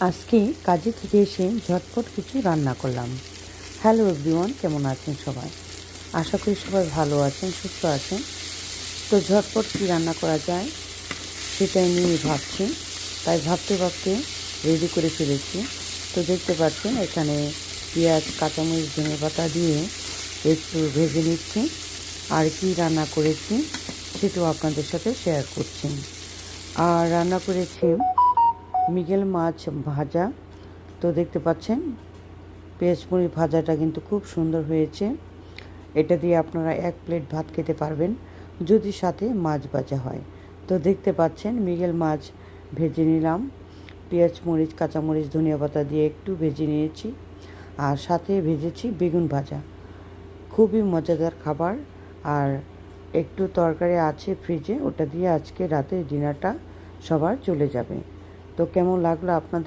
আজকে কাজে থেকে এসে ঝটপট কিছু রান্না করলাম। হ্যালো এভরিওয়ান, কেমন আছেন সবাই? আশা করি সবাই ভালো আছেন, সুস্থ আছেন। তো ঝটপট কী রান্না করা যায় সেটাই নিয়ে ভাবছি, তাই ভাবতে ভাবতে রেডি করে ফেলেছি। তো দেখতে পাচ্ছেন এখানে পেঁয়াজ, কাঁচামরিচ, ধনেপাতা দিয়ে একটু ভেজে নিচ্ছি। আর কি রান্না করেছি সেটাও আপনাদের সাথে শেয়ার করছি। আর রান্না করেছি মৃগেল মাছ ভাজা। তো দেখতে পাচ্ছেন পেঁয়াজমরিচ ভাজাটা কিন্তু খুব সুন্দর হয়েছে। এটা দিয়ে আপনারা 1 প্লেট ভাত খেতে পারবেন যদি সাথে মাছ ভাজা হয়। তো দেখতে পাচ্ছেন মৃগেল মাছ ভেজে নিলাম, পেঁয়াজ, মরিচ, কাঁচামরিচ, ধনিয়া পাতা দিয়ে একটু ভেজে নিয়েছি। আর সাথে ভেজেছি বেগুন ভাজা। খুবই মজাদার খাবার। আর একটু তরকারি আছে ফ্রিজে, ওটা দিয়ে আজকে রাতের ডিনারটা সবার চলে যাবে। তো কেমন লাগলো আপনাদের?